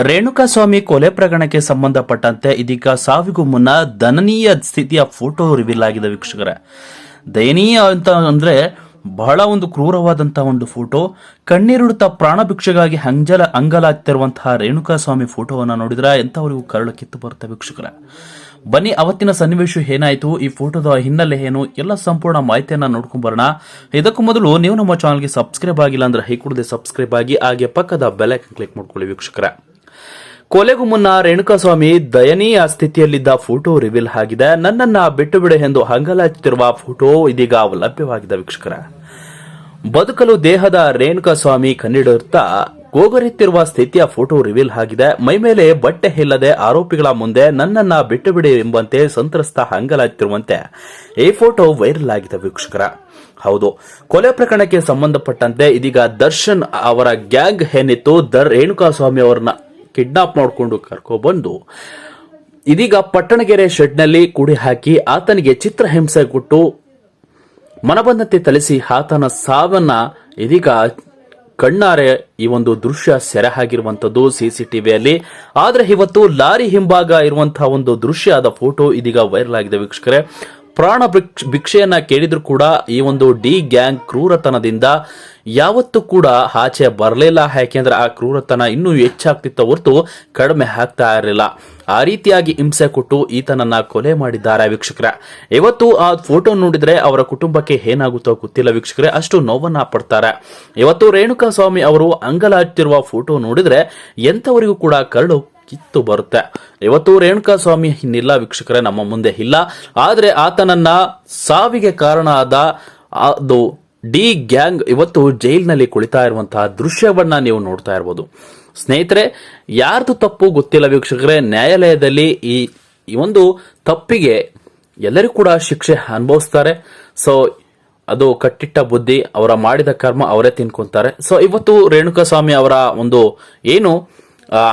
ರೇಣುಕಾಸ್ವಾಮಿ ಕೊಲೆ ಪ್ರಕರಣಕ್ಕೆ ಸಂಬಂಧಪಟ್ಟಂತೆ ಇದೀಗ ಸಾವಿಗೂ ಮುನ್ನ ದಯನೀಯ ಸ್ಥಿತಿಯ ಫೋಟೋ ರಿವೀಲ್ ಆಗಿದೆ ವೀಕ್ಷಕರೇ. ದಯನೀಯ ಅಂತ ಅಂದ್ರೆ ಬಹಳ ಒಂದು ಕ್ರೂರವಾದಂತಹ ಒಂದು ಫೋಟೋ. ಕಣ್ಣೀರುಡುತ್ತಾ ಪ್ರಾಣ ಭಿಕ್ಷೆಗಾಗಿ ಅಂಗಲಾಗ್ತಿರುವಂತಹ ರೇಣುಕಾಸ್ವಾಮಿ ಫೋಟೋವನ್ನ ನೋಡಿದ್ರೆ ಎಂತವರಿಗೂ ಕರಳು ಕಿತ್ತು ಬರುತ್ತೆ ವೀಕ್ಷಕರೇ. ಬನ್ನಿ ಅವತ್ತಿನ ಸನ್ನಿವೇಶ ಏನಾಯಿತು, ಈ ಫೋಟೋದ ಹಿನ್ನೆಲೆ ಏನು, ಎಲ್ಲ ಸಂಪೂರ್ಣ ಮಾಹಿತಿಯನ್ನ ನೋಡ್ಕೊಂಡ್ ಬರೋಣ. ಇದಕ್ಕೂ ಮೊದಲು ನೀವು ನಮ್ಮ ಚಾನಲ್ಗೆ ಸಬ್ಸ್ಕ್ರೈಬ್ ಆಗಿಲ್ಲ ಅಂದ್ರೆ ಹೈ ಕೂಡದೆ ಸಬ್ಸ್ಕ್ರೈಬ್ ಆಗಿ, ಹಾಗೆ ಪಕ್ಕದ ಬೆಲ್ ಐಕಾನ್ ಕ್ಲಿಕ್ ಮಾಡ್ಕೊಳ್ಳಿ ವೀಕ್ಷಕರೇ. ಕೊಲೆಗೂ ಮುನ್ನ ರೇಣುಕಾಸ್ವಾಮಿ ದಯನೀಯ ಸ್ಥಿತಿಯಲ್ಲಿದ್ದ ಫೋಟೋ ರಿವೀಲ್ ಆಗಿದೆ. ನನ್ನನ್ನ ಬಿಟ್ಟು ಬಿಡು ಎಂದು ಹಂಗಲಾಚುತ್ತಿರುವ ಫೋಟೋ ಇದೀಗ ಲಭ್ಯವಾಗಿದೆ ವೀಕ್ಷಕರೇ. ಬದುಕಲು ದೇಹದ ರೇಣುಕಾಸ್ವಾಮಿ ಕಣ್ಣಿಡುತ್ತಾ ಗೋಗರಿಯುತ್ತಿರುವ ಸ್ಥಿತಿಯ ಫೋಟೋ ರಿವೀಲ್ ಆಗಿದೆ. ಮೈಮೇಲೆ ಬಟ್ಟೆ ಇಲ್ಲದೆ ಆರೋಪಿಗಳ ಮುಂದೆ ನನ್ನನ್ನ ಬಿಟ್ಟು ಬಿಡಿ ಎಂಬಂತೆ ಸಂತ್ರಸ್ತ ಹಂಗಲಾಚುತ್ತಿರುವಂತೆ ಈ ಫೋಟೋ ವೈರಲ್ ಆಗಿದೆ ವೀಕ್ಷಕರ. ಹೌದು, ಕೊಲೆ ಪ್ರಕರಣಕ್ಕೆ ಸಂಬಂಧಪಟ್ಟಂತೆ ಇದೀಗ ದರ್ಶನ್ ಅವರ ಗ್ಯಾಂಗ್ ಏನಿತ್ತು, ರೇಣುಕಾಸ್ವಾಮಿ ಅವರನ್ನ ಕಿಡ್ನಾಪ್ ಮಾಡಿಕೊಂಡು ಕರ್ಕೊಬಂದು ಇದೀಗ ಪಟ್ಟಣಗೆರೆ ಶೆಡ್ನಲ್ಲಿ ಕೂಡಿ ಹಾಕಿ ಆತನಿಗೆ ಚಿತ್ರಹಿಂಸೆ ಕೊಟ್ಟು ಮನಬಂದಂತೆ ಥಳಿಸಿ ಆತನ ಸಾವನ್ನ ಇದೀಗ ಕಣ್ಣಾರೆ ಈ ಒಂದು ದೃಶ್ಯ ಸೆರೆ ಆಗಿರುವಂತದ್ದು ಸಿಸಿಟಿವಿಯಲ್ಲಿ. ಆದ್ರೆ ಇವತ್ತು ಲಾರಿ ಹಿಂಭಾಗ ಇರುವಂತಹ ಒಂದು ದೃಶ್ಯದ ಫೋಟೋ ಇದೀಗ ವೈರಲ್ ಆಗಿದೆ ವೀಕ್ಷಕರೇ. ಪ್ರಾಣ ಭಿಕ್ಷೆಯನ್ನ ಕೇಳಿದ್ರು ಕೂಡ ಈ ಒಂದು ಡಿ ಗ್ಯಾಂಗ್ ಕ್ರೂರತನದಿಂದ ಯಾವತ್ತೂ ಕೂಡ ಆಚೆ ಬರಲಿಲ್ಲ. ಯಾಕೆಂದ್ರೆ ಆ ಕ್ರೂರತನ ಇನ್ನೂ ಹೆಚ್ಚಾಗ್ತಿತ್ತ ಹೊರತು ಕಡಿಮೆ ಆಗ್ತಾ ಇರಲಿಲ್ಲ. ಆ ರೀತಿಯಾಗಿ ಹಿಂಸೆ ಕೊಟ್ಟು ಈತನನ್ನ ಕೊಲೆ ಮಾಡಿದ್ದಾರೆ ವೀಕ್ಷಕರೇ. ಇವತ್ತು ಆ ಫೋಟೋ ನೋಡಿದ್ರೆ ಅವರ ಕುಟುಂಬಕ್ಕೆ ಏನಾಗುತ್ತೋ ಗೊತ್ತಿಲ್ಲ ವೀಕ್ಷಕರೇ, ಅಷ್ಟು ನೋವನ್ನ ಪಡ್ತಾರೆ. ಇವತ್ತು ರೇಣುಕಾಸ್ವಾಮಿ ಅವರು ಅಂಗಲಾಚುತ್ತಿರುವ ಫೋಟೋ ನೋಡಿದ್ರೆ ಎಂತವರಿಗೂ ಕೂಡ ಕರಳು ಕಿತ್ತು ಬರುತ್ತೆ. ಇವತ್ತು ರೇಣುಕಾಸ್ವಾಮಿ ಇನ್ನಿಲ್ಲ ವೀಕ್ಷಕರೇ, ನಮ್ಮ ಮುಂದೆ ಇಲ್ಲ. ಆದ್ರೆ ಆತನನ್ನ ಸಾವಿಗೆ ಕಾರಣ ಆದ ಅದು ಡಿ ಗ್ಯಾಂಗ್ ಇವತ್ತು ಜೈಲಿನಲ್ಲಿ ಕುಳಿತಾ ಇರುವಂತಹ ದೃಶ್ಯವನ್ನ ನೀವು ನೋಡ್ತಾ ಇರಬಹುದು. ಸ್ನೇಹಿತರೆ, ಯಾರ್ದು ತಪ್ಪು ಗೊತ್ತಿಲ್ಲ ವೀಕ್ಷಕರೇ. ನ್ಯಾಯಾಲಯದಲ್ಲಿ ಈ ಒಂದು ತಪ್ಪಿಗೆ ಎಲ್ಲರೂ ಕೂಡ ಶಿಕ್ಷೆ ಅನುಭವಿಸ್ತಾರೆ. ಸೊ ಅದು ಕಟ್ಟಿಟ್ಟ ಬುದ್ಧಿ, ಅವರ ಮಾಡಿದ ಕರ್ಮ ಅವರೇ ತಿನ್ಕೊಂತಾರೆ. ಸೊ ಇವತ್ತು ರೇಣುಕಾಸ್ವಾಮಿ ಅವರ ಒಂದು ಏನು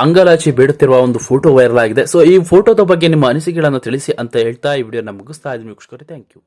ಅಂಗಲಾಚಿ ಬೇಡುತ್ತಿರುವ ಒಂದು ಫೋಟೋ ವೈರಲ್ ಆಗಿದೆ. ಸೊ ಈ ಫೋಟೋದ ಬಗ್ಗೆ ನಿಮ್ಮ ಅನಿಸಿಕೆಗಳನ್ನು ತಿಳಿಸಿ ಅಂತ ಹೇಳ್ತಾ ಈ ವಿಡಿಯೋನ ಮುಗಿಸ್ತಾ ಇದ್ದೀನಿ ವೀಕ್ಷಕರೇ. Thank you.